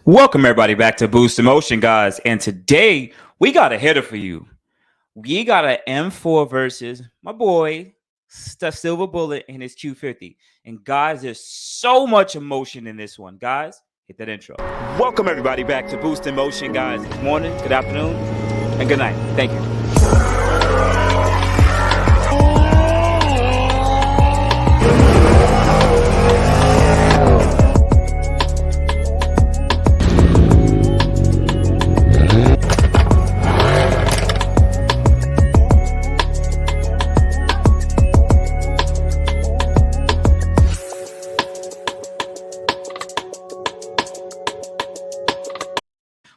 Welcome everybody back to Boost Emotion, guys. And today we got a hitter for you. We got an M4 versus my boy Silver Bullet and his Q50. And guys, there's so much emotion in this one. Guys, hit that intro. Welcome everybody back to Boost Emotion, guys. Good morning, good afternoon, and good night. Thank you.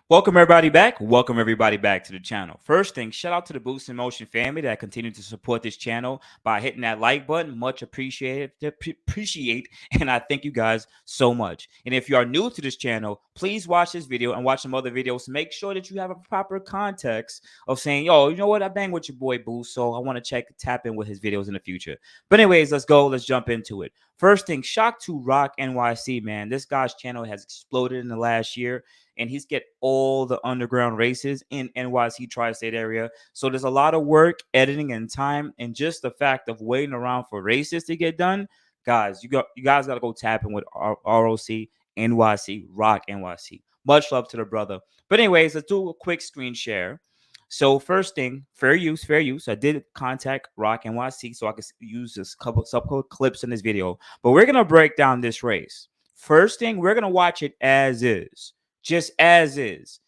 Welcome everybody back. Welcome everybody back to the channel. First thing, shout out to the Boost in Motion family that continue to support this channel by hitting that like button. Much appreciated. And I thank you guys so much. And if you are new to this channel, please watch this video and watch some other videos to make sure that you have a proper context of saying, yo, you know what? I bang with your boy Boost, so I want to tap in with his videos in the future. But anyways, let's go. Let's jump into it. First thing, shock to Rock NYC, man. This guy's channel has exploded in the last year. And he's get all the underground races in NYC tri-state area. So there's a lot of work, editing, and time, and just the fact of waiting around for races to get done. Guys, you guys got to go tap in with ROC NYC, Rock NYC. Much love to the brother. But anyways, let's do a quick screen share. So first thing, fair use. I did contact Rock NYC so I could use this couple clips in this video. But we're gonna break down this race. First thing, we're gonna watch it as is. Just as is,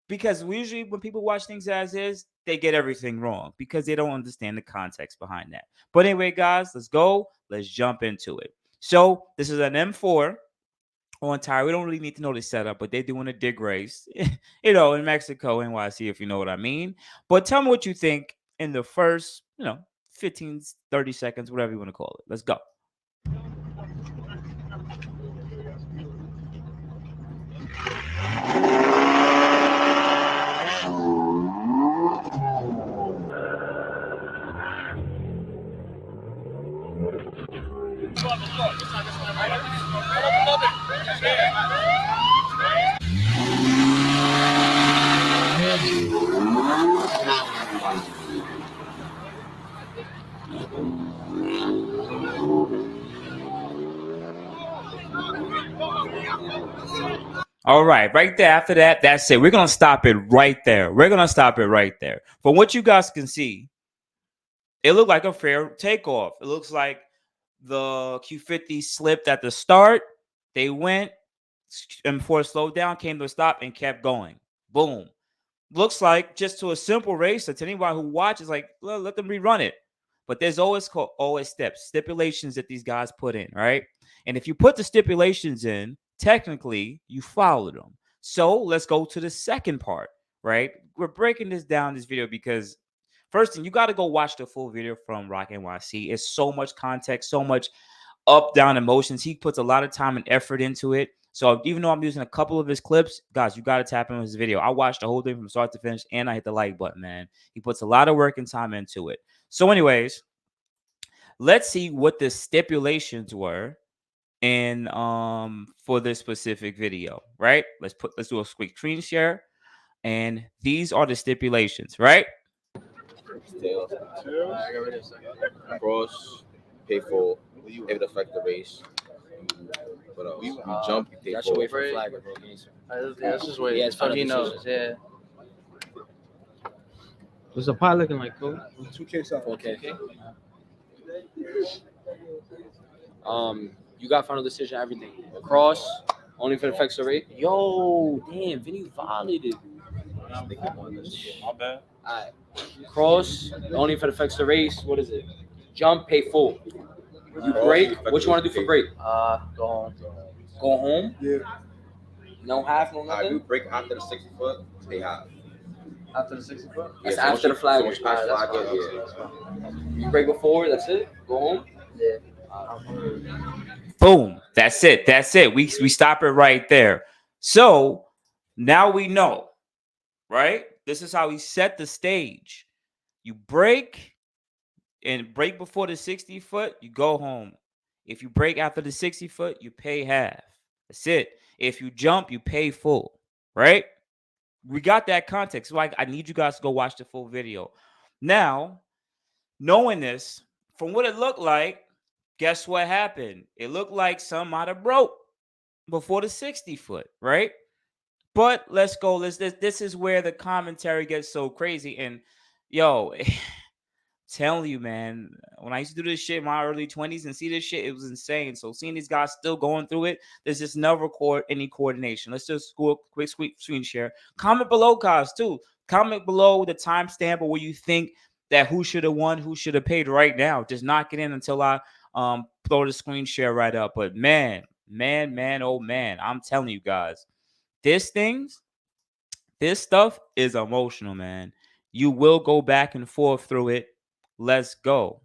because usually when people watch things as is, they get everything wrong because they don't understand the context behind that. But anyway, guys, let's go. Let's jump into it. So this is an M4 on tire. We don't really need to know the setup, but they're doing a dig race, you know, in Mexico, NYC, if you know what I mean. But tell me what you think in the first, 15, 30 seconds, whatever you want to call it. Let's go. All right, right there. After that, that's it. We're going to stop it right there. From what you guys can see, it looked like a fair takeoff. It looks like the Q50 slipped at the start. They went, and before it slowed down, came to a stop and kept going. Boom. Looks like just to a simple racer, to anybody who watches, like, let them rerun it. But there's always stipulations that these guys put in, right? And if you put the stipulations in, technically, you followed them. So let's go to the second part, right? We're breaking this down, this video, because first thing, you got to go watch the full video from Rock NYC. It's so much context, so much up, down emotions. He puts a lot of time and effort into it. So even though I'm using a couple of his clips, guys, you got to tap in his video. I watched the whole thing from start to finish, and I hit the like button, man. He puts a lot of work and time into it. So anyways, let's see what the stipulations were in for this specific video, right? Let's do a quick screen share, and these are the stipulations, right? Cross, pay full, if it affect the race. What else? You jump, you pay full. Wait for a flag, bro. Let's just wait. Yeah, it's funny. He knows. Yeah. What's the pot looking like, cool? 2K stuff. 4K. You got final decision, everything. Cross, only if it affects the rate. Yo, damn, Vinny violated. My bad. Alright. Cross, only if it affects the race. What is it? Jump, pay full. You break. What you want to do for break? Go home. Go home? Yeah. No half, no nothing? I do break after the 60 foot, pay half. After the 60 foot? That's so after the flag. So flag, yeah. You break before, that's it? Go home? Yeah. Boom. That's it. We stop it right there. So now we know, right? This is how he set the stage. You break before the 60 foot, you go home. If you break after the 60 foot, you pay half. That's it. If you jump, you pay full, right? We got that context. Like, I need you guys to go watch the full video. Now, knowing this, from what it looked like, guess what happened? It looked like some might have broke before the 60 foot, right? But let's go. This is where the commentary gets so crazy. And yo, telling you, man, when I used to do this shit in my early 20s and see this shit, it was insane. So seeing these guys still going through it, there's just never any coordination. Let's just go a quick screen share. Comment below, guys, too. Comment below the timestamp or where you think that who should have won, who should have paid right now. Just knock it in until I throw the screen share right up. But man, oh man, I'm telling you guys, this stuff is emotional, man. You will go back and forth through it. Let's go.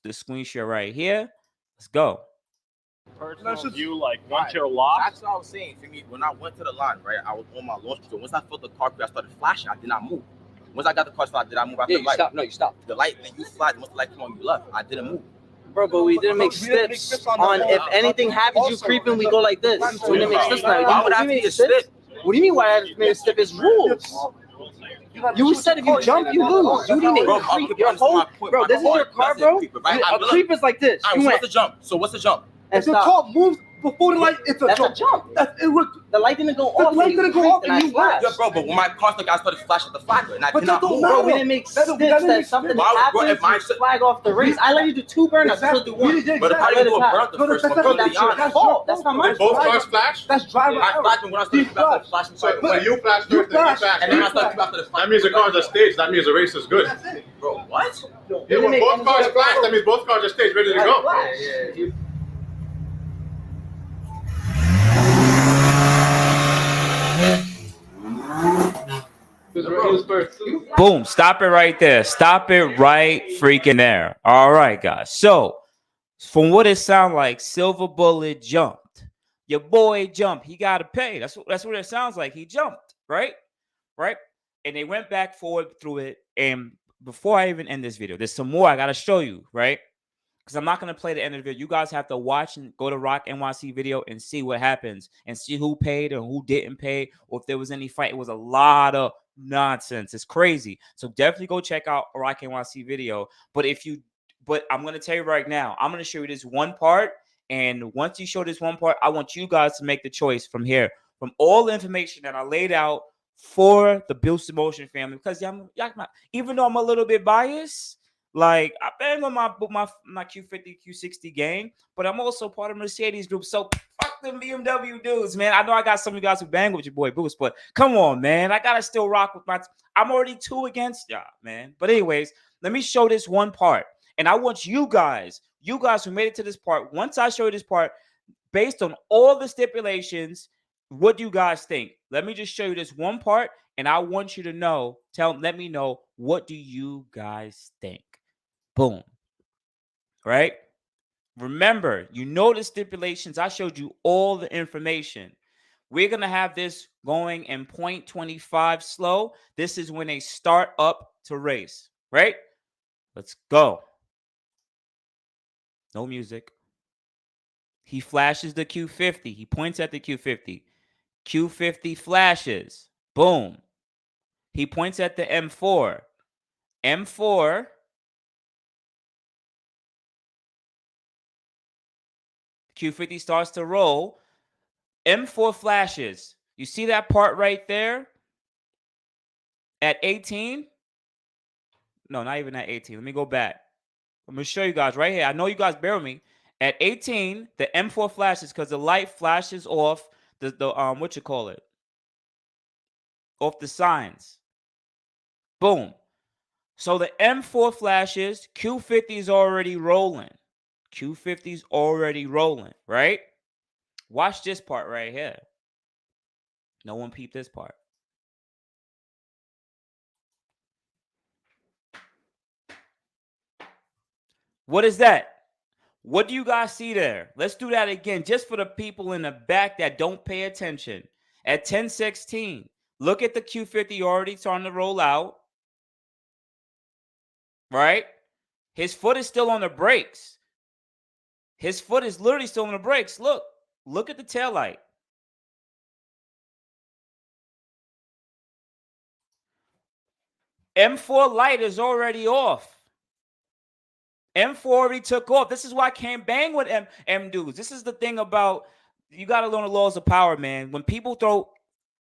The screen share right here. Let's go. Personal view, like once you're lost. That's what I was saying. For me, when I went to the line, right, I was on my launch. So once I felt the car, I started flashing. I did not move. Once I got the car started, did I move after the light? Stop. No, you stopped. The light, then you flashed. Once the light came on, you left. I didn't move. Bro, but we didn't make steps on if anything happens, you creeping, we go like this. We didn't make steps on Why would I make a step? What do you mean why I made a step? It's rules. You said if you jump, you lose. You didn't creep. Your whole, bro, this is your car, bro. A creep is like this. You what's the jump? So what's the jump? And If the car moves before the light, it's a That's jump. a jump. It was, The light didn't go the off. light didn't go off and you flashed. Yeah, bro, but when my car started, I started flashing the flagger, and I But did that not don't move. matter. Bro, we didn't make That steps doesn't that make something sense. Why would- happens, bro, you flag off the race. I let you do 2 burnouts until do 1. But if I didn't do a burnout the No, first that's one, not- to be That's your honest, fault. That's not my Did fault. Both cars flash? that's driver I error. flashed when I started He flashed. flashing. So you flash You first, then he flash. flash. And then I started after the flash. That means the car's are staged. That means the race is good. That's it. Bro, what? Yeah, when both cars flash, that means both cars are staged, ready to go. Boom. Stop it right there. Stop it right freaking there. All right, guys. So, from what it sounds like, Silver Bullet jumped. Your boy jumped. He got to pay. That's what it sounds like. He jumped, right? Right? And they went back forward through it. And before I even end this video, there's some more I got to show you, right? Because I'm not going to play the end of the video. You guys have to watch and go to Rock NYC video and see what happens and see who paid and who didn't pay or if there was any fight. It was a lot of nonsense. It's crazy. So definitely go check out Rock NYC video. But I'm going to tell you right now, I'm going to show you this one part. And once you show this one part, I want you guys to make the choice from here, from all the information that I laid out for the Boosted Motion family. Because even though I'm a little bit biased, like I bang on my Q50, Q60 gang, but I'm also part of Mercedes group. So fuck them BMW dudes, man. I know I got some of you guys who bang with your boy Boost, but come on, man. I gotta still rock with I'm already 2 against y'all, man. But anyways, let me show this one part. And I want you guys who made it to this part, once I show you this part, based on all the stipulations, what do you guys think? Let me just show you this one part, and I want you to let me know, what do you guys think? Boom. Right? Remember, you know the stipulations. I showed you all the information. We're going to have this going in 0.25 slow. This is when they start up to race, right? Let's go. No music. He flashes the Q50. He points at the Q50. Q50 flashes. Boom. He points at the M4. M4. Q50 starts to roll. M4 flashes. You see that part right there? At 18? No, not even at 18. Let me go back. I'm going to show you guys right here. I know you guys bear with me. At 18, the M4 flashes because the light flashes off the what you call it? Off the signs. Boom. So the M4 flashes, Q50 is already rolling. Q50's already rolling, right? Watch this part right here. No one peeped this part. What is that? What do you guys see there? Let's do that again, just for the people in the back that don't pay attention. At 10:16, look at the Q50 already starting to roll out. Right? His foot is still on the brakes. His foot is literally still on the brakes. Look at the taillight. M4 light is already off. M4 already took off. This is why I can't bang with M dudes. This is the thing about, you got to learn the laws of power, man. When people throw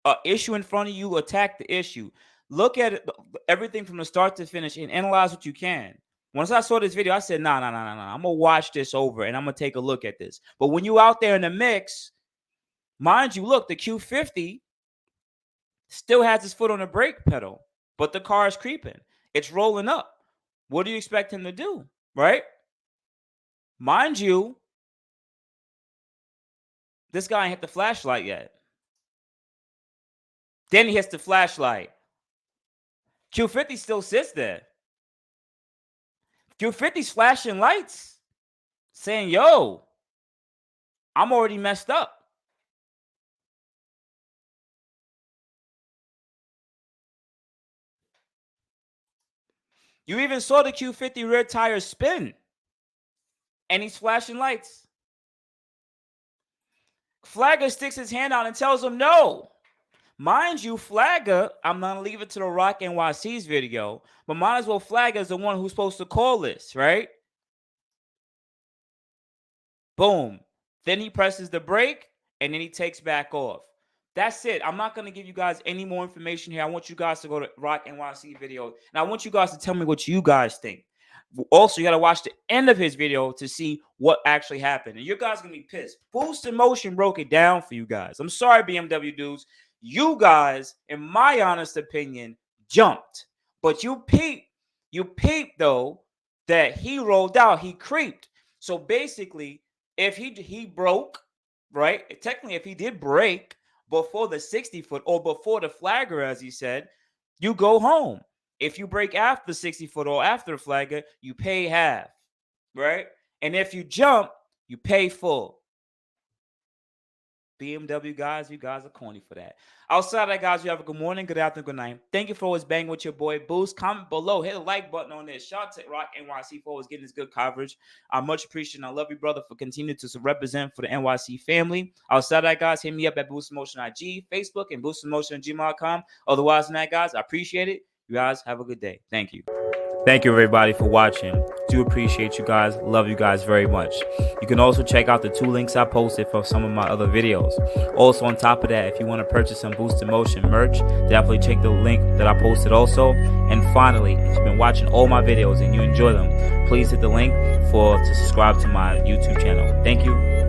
an issue in front of you, attack the issue. Look at it, everything from the start to finish, and analyze what you can. Once I saw this video, I said, nah. I'm going to watch this over, and I'm going to take a look at this. But when you out there in the mix, mind you, look, the Q50 still has his foot on the brake pedal, but the car is creeping. It's rolling up. What do you expect him to do, right? Mind you, this guy ain't hit the flashlight yet. Then he hits the flashlight. Q50 still sits there. Q50's flashing lights, saying, yo, I'm already messed up. You even saw the Q50 rear tire spin, and he's flashing lights. Flagger sticks his hand out and tells him no. Mind you, Flagger, I'm going to leave it to the Rock NYC's video, but might as well Flagger is the one who's supposed to call this, right? Boom. Then he presses the brake, and then he takes back off. That's it. I'm not going to give you guys any more information here. I want you guys to go to Rock NYC video, and I want you guys to tell me what you guys think. Also, you got to watch the end of his video to see what actually happened, and you guys going to be pissed. Boostinmotion broke it down for you guys. I'm sorry, BMW dudes. You guys, in my honest opinion, jumped. But you peeped though, that he rolled out. He creeped. So basically, if he broke, right? Technically, if he did break before the 60-foot or before the flagger, as he said, you go home. If you break after the 60-foot or after the flagger, you pay half, right? And if you jump, you pay full. BMW guys, you guys are corny for that. Outside of that, guys, you have a good morning, good afternoon, good night. Thank you for always banging with your boy Boost. Comment below, hit the like button on this. Shout out to Rock NYC for always getting this good coverage. I much appreciate and I love you, brother, for continuing to represent for the NYC family. Outside of that, guys, hit me up at boostinmotion IG, Facebook, and boostinmotion@gmail.com. Otherwise than that, guys, I appreciate it. You guys have a good day. Thank you. Thank you, everybody, for watching. Do appreciate you guys. Love you guys very much. You can also check out the 2 links I posted for some of my other videos. Also, on top of that, if you want to purchase some Boostinmotion merch, definitely check the link that I posted also. And finally, if you've been watching all my videos and you enjoy them, please hit the link to subscribe to my YouTube channel. Thank you.